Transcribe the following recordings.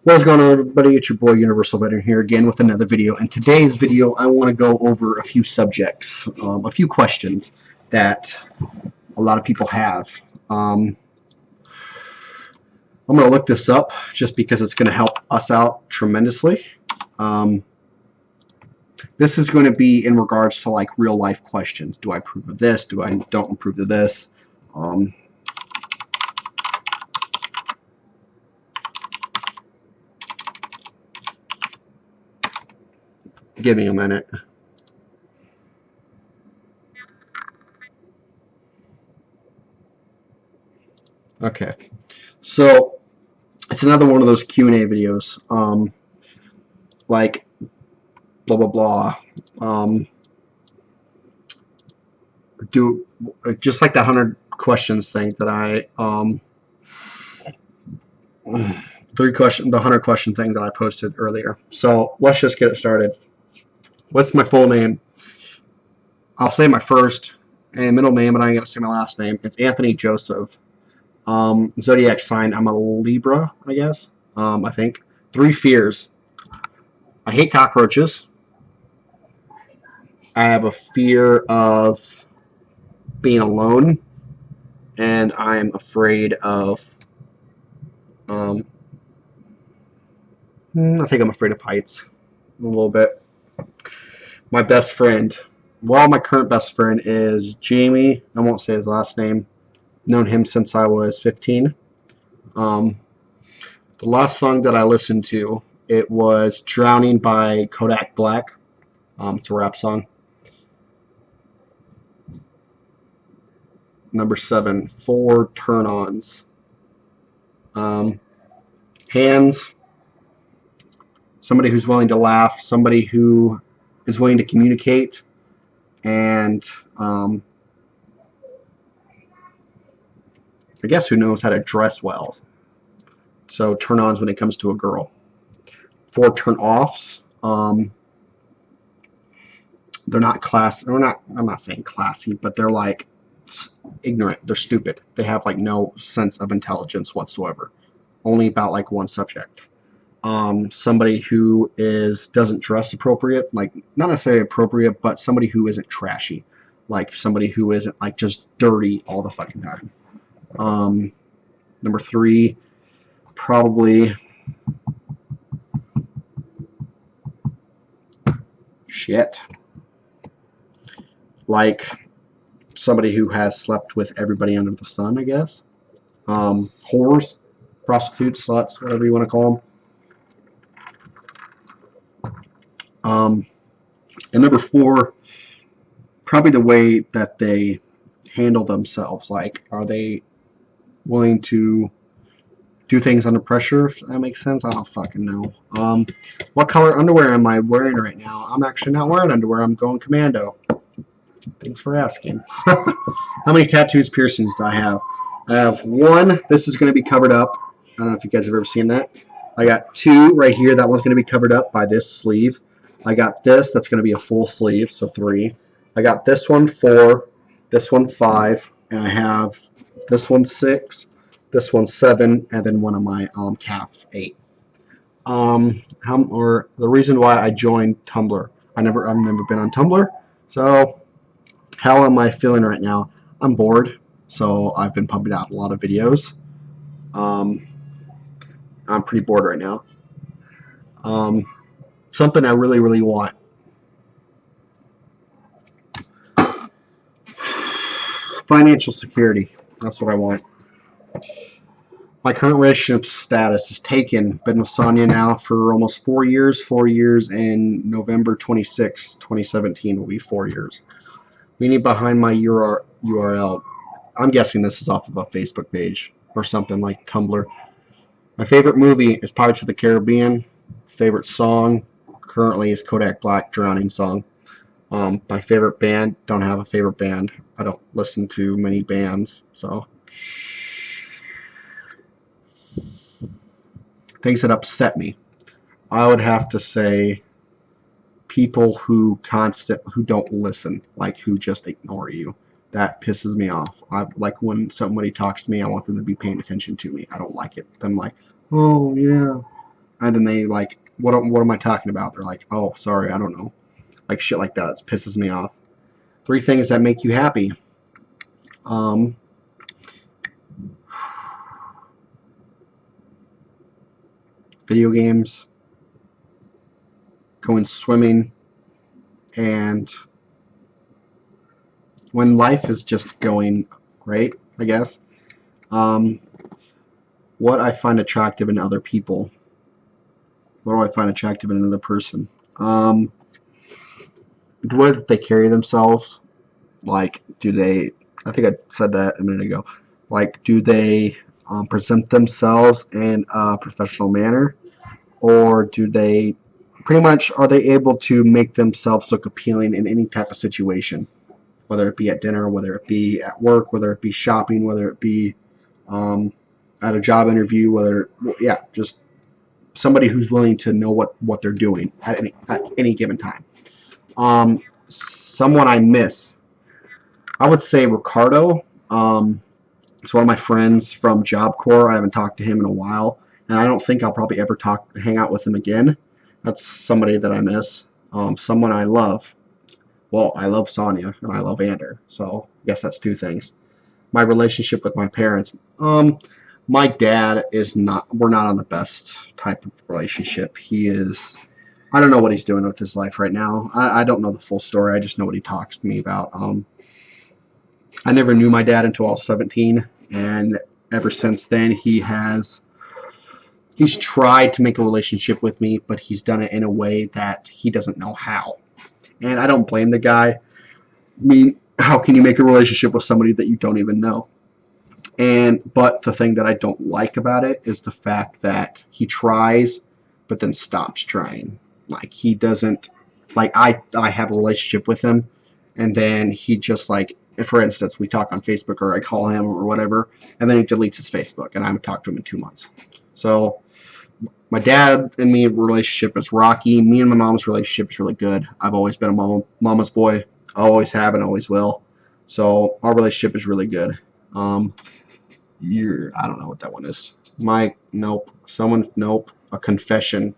What's going on, everybody? It's your boy Universal Veteran here again with another video. In today's video, I want to go over a few subjects, a few questions that a lot of people have. I'm going to look this up just because it's going to help us out tremendously. This is going to be in regards to like real life questions. Do I approve of this? Do I don't approve of this? Give me a minute. Okay, so it's another one of those Q&A videos. Like blah blah blah. Do just like that 100 questions thing that I the 100 question thing that I posted earlier. So let's just get it started. What's my full name? I'll say my first and middle name, and I'm gonna say my last name. It's Anthony Joseph. Zodiac sign, I'm a Libra, I guess. I think. 3 fears. I hate cockroaches. I have a fear of being alone, and I'm afraid of I think I'm afraid of heights a little bit. My best friend, well, my current best friend is Jamie. I won't say his last name. Known him since I was 15. The last song that I listened to, it was Drowning by Kodak Black. It's a rap song. Number 7, 4 turn-ons. Hands. Somebody who's willing to laugh. Somebody who is willing to communicate. And I guess who knows how to dress well. So turn-ons when it comes to a girl. 4 turn-offs. They're not class. Or not. I'm not saying classy, but they're like ignorant. They're stupid. They have like no sense of intelligence whatsoever. Only about like one subject. Somebody who doesn't dress appropriate, like not necessarily appropriate, but somebody who isn't trashy, like somebody who isn't like just dirty all the fucking time. Number 3, probably shit. Like somebody who has slept with everybody under the sun, I guess. Whores, prostitutes, sluts, whatever you want to call them. And number 4, probably the way that they handle themselves. Like, are they willing to do things under pressure, if that makes sense? I don't fucking know. What color underwear am I wearing right now? I'm actually not wearing underwear. I'm going commando. Thanks for asking. How many tattoos, piercings do I have? I have 1. This is going to be covered up. I don't know if you guys have ever seen that. I got 2 right here. That one's going to be covered up by this sleeve. I got this. That's going to be a full sleeve, so 3. I got this one 4, this one 5, and I have this one 6, this one 7, and then one of my calf 8. The reason why I joined Tumblr. I've never been on Tumblr, so how am I feeling right now? I'm bored, so I've been pumping out a lot of videos. I'm pretty bored right now. Something I really, really want. Financial security. That's what I want. My current relationship status is taken. Been with Sonia now for almost 4 years. 4 years, and November 26, 2017 will be 4 years. Meaning behind my URL. I'm guessing this is off of a Facebook page or something like Tumblr. My favorite movie is Pirates of the Caribbean. Favorite song currently is Kodak Black, Drowning song. My favorite band, don't have a favorite band. I don't listen to many bands, so things that upset me. I would have to say people who don't listen, like who just ignore you. That pisses me off. I like when somebody talks to me, I want them to be paying attention to me. I don't like it. I'm like, oh yeah, and then they like, what am I talking about? They're like, oh, sorry, I don't know. Like shit like that. It pisses me off. 3 things that make you happy. Um, Video games, going swimming, and when life is just going great, I guess. Um, what I find attractive in other people. What do I find attractive in another person? Um, the way that they carry themselves. Like, do they? I think I said that a minute ago. Like, do they present themselves in a professional manner, or do they pretty much are they able to make themselves look appealing in any type of situation, whether it be at dinner, whether it be at work, whether it be shopping, whether it be um, at a job interview, whether yeah, just somebody who's willing to know what they're doing at any given time. Someone I miss, I would say Ricardo. It's one of my friends from Job Corps. I haven't talked to him in a while, and I don't think I'll probably ever hang out with him again. That's somebody that I miss. Someone I love. Well, I love Sonia and I love Ander, so I guess that's 2 things. My relationship with my parents. My dad is not. We're not on the best type of relationship. He is. I don't know what he's doing with his life right now. I don't know the full story. I just know what he talks to me about. I never knew my dad until I was 17, and ever since then he's tried to make a relationship with me, but he's done it in a way that he doesn't know how. And I don't blame the guy. I mean, how can you make a relationship with somebody that you don't even know? But the thing that I don't like about it is the fact that he tries, but then stops trying. Like he doesn't, like I have a relationship with him, and then he just like, for instance, we talk on Facebook or I call him or whatever, and then he deletes his Facebook, and I haven't talked to him in 2 months. So my dad and me relationship is rocky. Me and my mom's relationship is really good. I've always been a mama's boy. I always have and always will. So our relationship is really good. I don't know what that one is. Mike, nope. Someone, nope. A confession.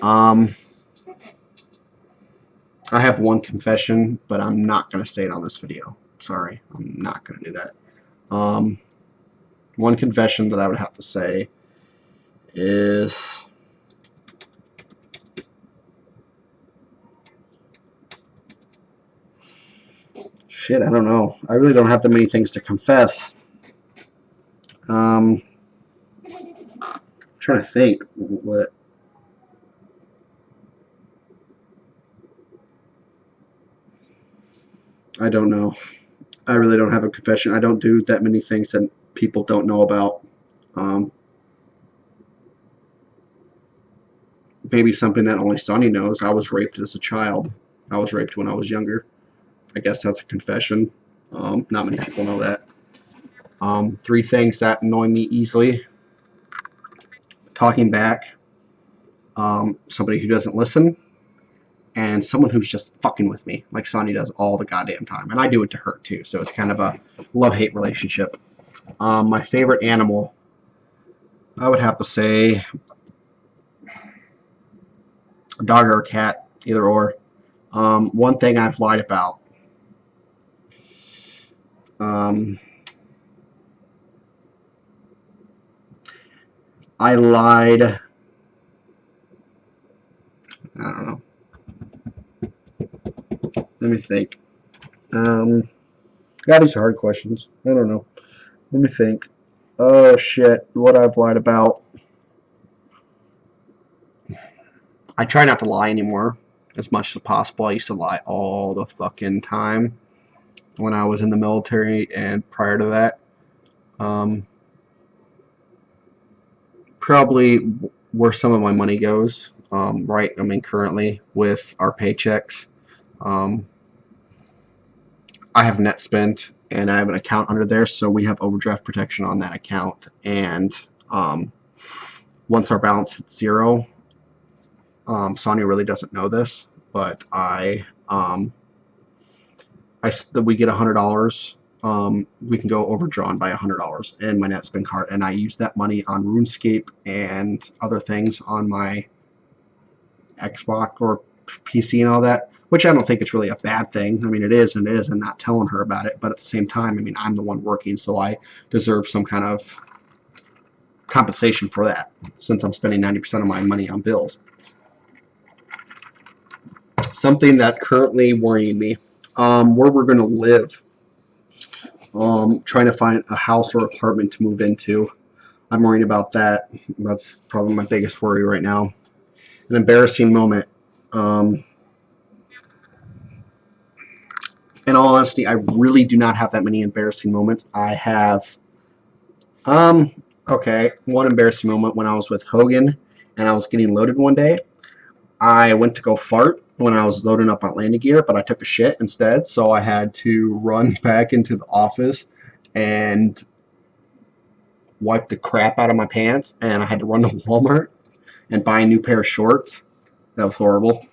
Um, I have one confession, but I'm not gonna say it on this video. Sorry, I'm not gonna do that. Um, One confession that I would have to say is shit. I don't know. I really don't have that many things to confess. I'm trying to think what. I don't know. I really don't have a confession. I don't do that many things that people don't know about. Um, Maybe something that only Sonny knows. I was raped as a child. I was raped when I was younger. I guess that's a confession. Not many people know that. 3 things that annoy me easily. Talking back. Somebody who doesn't listen. And someone who's just fucking with me, like Sonny does all the goddamn time. And I do it to her too, so it's kind of a love-hate relationship. My favorite animal, I would have to say a dog or a cat, either or. One thing I've lied about. I lied. I don't know. Let me think. God, these are hard questions. I don't know. Let me think. Oh shit, what I've lied about. I try not to lie anymore as much as possible. I used to lie all the fucking time when I was in the military and prior to that. Probably where some of my money goes. Right, I mean, currently with our paychecks, I have net spent and I have an account under there, so we have overdraft protection on that account. And once our balance hits 0, Sonia really doesn't know this, but we get $100 we can go overdrawn by $100 in my NetSpend card, and I use that money on RuneScape and other things on my Xbox or PC and all that, which I don't think it's really a bad thing. I mean, it is and it is, and not telling her about it. But at the same time, I mean, I'm the one working, so I deserve some kind of compensation for that, since I'm spending 90% of my money on bills. Something that currently worrying me, where we're going to live. Trying to find a house or apartment to move into. I'm worrying about that. That's probably my biggest worry right now. An embarrassing moment. In all honesty, I really do not have that many embarrassing moments. I have, okay, one embarrassing moment when I was with Hogan and I was getting loaded one day. I went to go fart when I was loading up my landing gear, but I took a shit instead, so I had to run back into the office and wipe the crap out of my pants, and I had to run to Walmart and buy a new pair of shorts. That was horrible.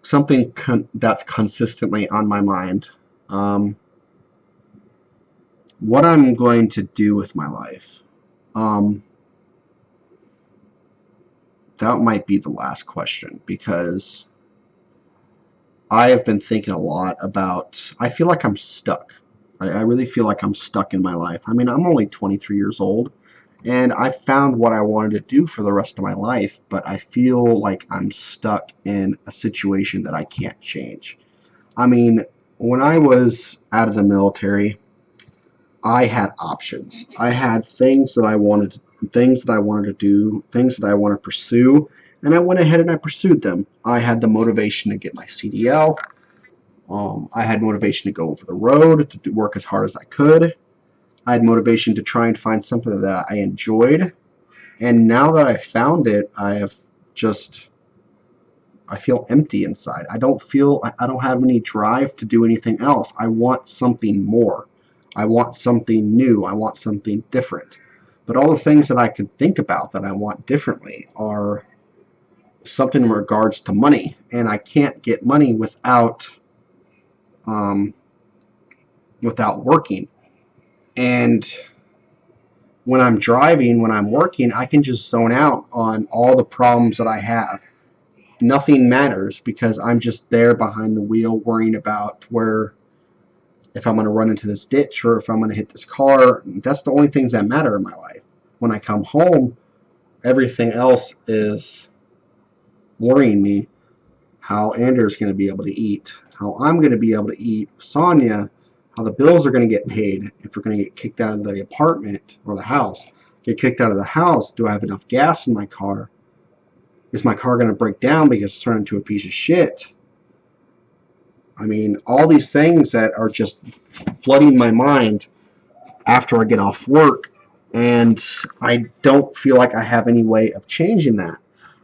Something that's consistently on my mind. What I'm going to do with my life. That might be the last question, because I have been thinking a lot about, I feel like I'm stuck. I really feel like I'm stuck in my life. I mean, I'm only 23 years old, and I found what I wanted to do for the rest of my life, but I feel like I'm stuck in a situation that I can't change. I mean, when I was out of the military, I had options. I had things that I wanted to do, things that I want to pursue, and I went ahead and I pursued them. I had the motivation to get my CDL. I had motivation to go over the road, to work as hard as I could. I had motivation to try and find something that I enjoyed. And now that I found it, I feel empty inside. I don't have any drive to do anything else. I want something more. I want something new. I want something different. But all the things that I can think about that I want differently are something in regards to money. And I can't get money without working. And when I'm driving, when I'm working, I can just zone out on all the problems that I have. Nothing matters because I'm just there behind the wheel worrying about if I'm going to run into this ditch or if I'm going to hit this car. That's the only things that matter in my life. When I come home, everything else is worrying me. How Andrew's going to be able to eat, how I'm going to be able to eat, Sonia, how the bills are going to get paid, if we're going to get kicked out of the apartment or the house. Get kicked out of the house, do I have enough gas in my car? Is my car going to break down because it's turned into a piece of shit? I mean, all these things that are just flooding my mind after I get off work, and I don't feel like I have any way of changing that.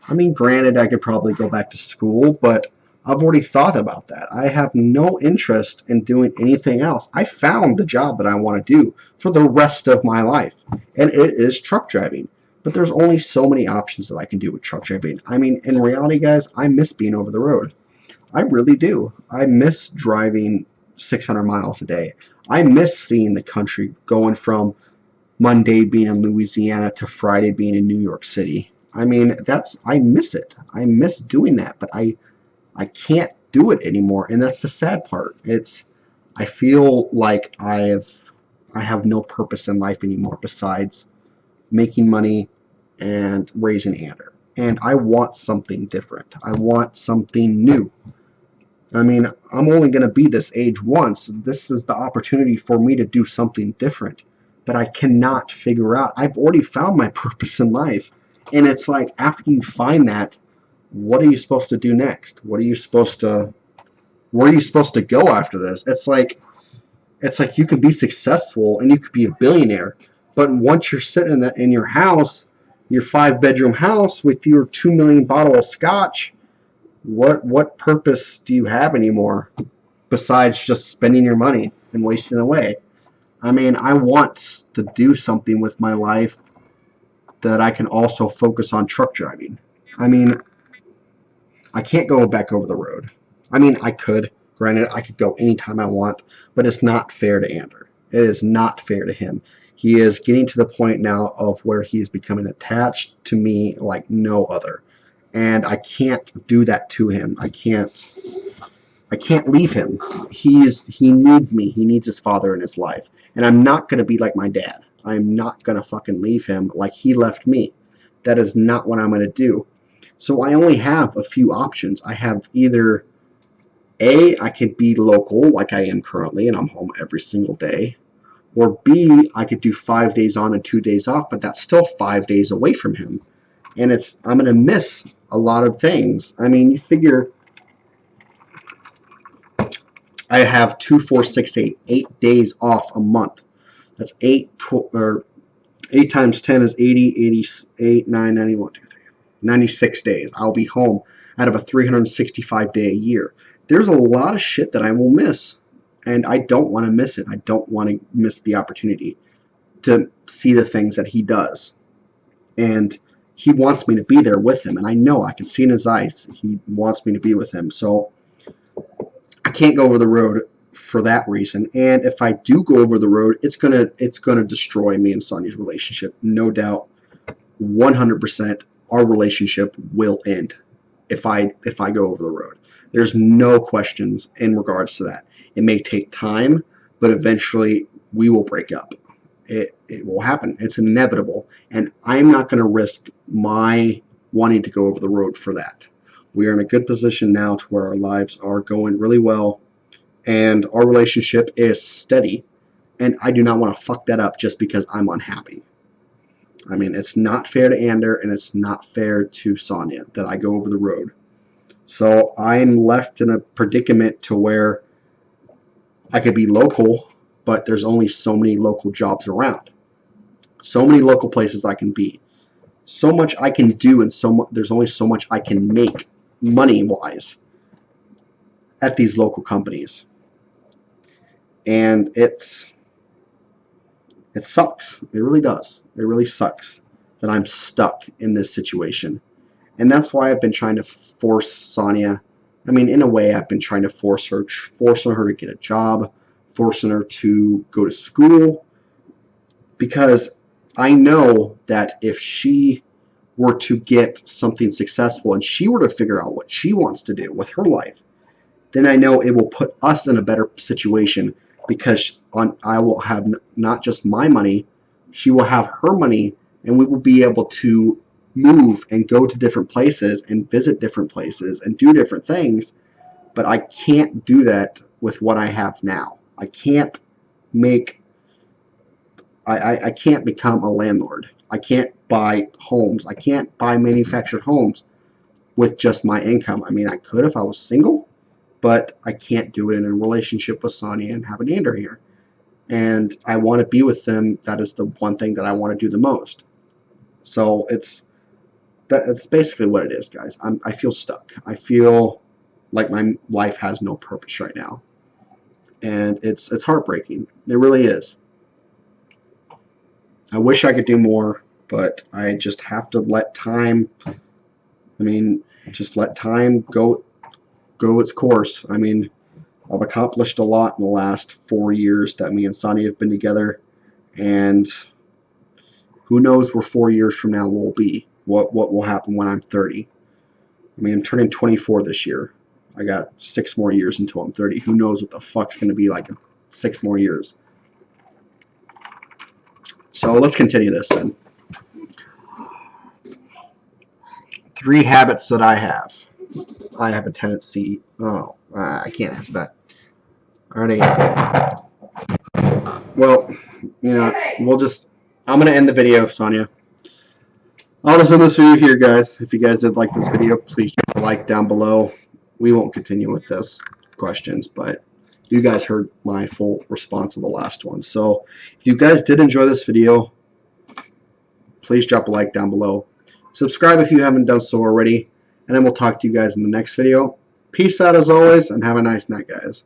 I mean, granted, I could probably go back to school, but I've already thought about that. I have no interest in doing anything else. I found the job that I want to do for the rest of my life, and it is truck driving. But there's only so many options that I can do with truck driving. I mean, in reality, guys, I miss being over the road. I really do. I miss driving 600 miles a day. I miss seeing the country, going from Monday being in Louisiana to Friday being in New York City. I mean, I miss it. I miss doing that, but I can't do it anymore, and that's the sad part. I feel like I have no purpose in life anymore besides making money and raising Andrew. And I want something different. I want something new. I mean, I'm only going to be this age once. This is the opportunity for me to do something different. But I cannot figure out. I've already found my purpose in life. And it's like, after you find that, what are you supposed to do next? Where are you supposed to go after this? It's like you can be successful and you could be a billionaire. But once you're sitting in your house, your 5-bedroom house with your 2 million bottle of scotch, what purpose do you have anymore besides just spending your money and wasting it away? I mean, I want to do something with my life that I can also focus on truck driving. I mean, I can't go back over the road. I mean, I could. Granted, I could go anytime I want, but it's not fair to Ander. It is not fair to him. He is getting to the point now of where he is becoming attached to me like no other. And I can't do that to him. I can't leave him. He needs me. He needs his father in his life. And I'm not going to be like my dad. I'm not going to fucking leave him like he left me. That is not what I'm going to do. So I only have a few options. I have either A, I could be local like I am currently and I'm home every single day. Or B, I could do 5 days on and 2 days off, but that's still 5 days away from him. And I'm going to miss a lot of things. I mean, you figure I have 2, 4, 6, 8, 8 days off a month. That's 8 times 10 is 80, 88, 9, 91, 2, 3, 96 days. I'll be home out of a 365 day a year. There's a lot of shit that I will miss, and I don't want to miss it. I don't want to miss the opportunity to see the things that he does. And he wants me to be there with him, and I know, I can see in his eyes, he wants me to be with him. So I can't go over the road for that reason. And if I do go over the road, it's gonna destroy me and Sonia's relationship. No doubt, 100%, our relationship will end if I go over the road. There's no questions in regards to that. It may take time, but eventually we will break up. It will happen. It's inevitable, and I'm not going to risk my wanting to go over the road for that. We are in a good position now to where our lives are going really well, and our relationship is steady, and I do not want to fuck that up just because I'm unhappy. I mean, it's not fair to Ander, and it's not fair to Sonia that I go over the road. So I'm left in a predicament to where I could be local, but there's only so many local jobs around. So many local places I can be. So much I can do, and there's only so much I can make money-wise at these local companies. And it sucks. It really does. It really sucks that I'm stuck in this situation. And that's why I've been trying to force Sonia. I mean, in a way, I've been trying to forcing her to get a job, forcing her to go to school, because I know that if she were to get something successful and she were to figure out what she wants to do with her life, then I know it will put us in a better situation, because I will have not just my money, she will have her money, and we will be able to move and go to different places and visit different places and do different things. But I can't do that with what I have now. I can't become a landlord. I can't buy homes. I can't buy manufactured homes with just my income. I mean, I could if I was single, but I can't do it in a relationship with Sonia and have an Ander here. And I want to be with them. That is the one thing that I want to do the most. So that's basically what it is, guys. I feel stuck. I feel like my life has no purpose right now. And it's heartbreaking. It really is. I wish I could do more, but I just have to let time, just let time go its course. I mean, I've accomplished a lot in the last 4 years that me and Sonia have been together, and who knows where 4 years from now will be. What will happen when I'm 30. I mean, I'm turning 24 this year. I got 6 more years until I'm 30. Who knows what the fuck's going to be like in 6 more years. So let's continue this then. 3 habits that I have. I have a tendency... Oh, I can't answer that. I already answered. Well, I'm going to end the video, Sonia. I'll just end this video here, guys. If you guys did like this video, please drop a like down below. We won't continue with this questions, but you guys heard my full response of the last one. So if you guys did enjoy this video, please drop a like down below. Subscribe if you haven't done so already, and then we'll talk to you guys in the next video. Peace out as always, and have a nice night, guys.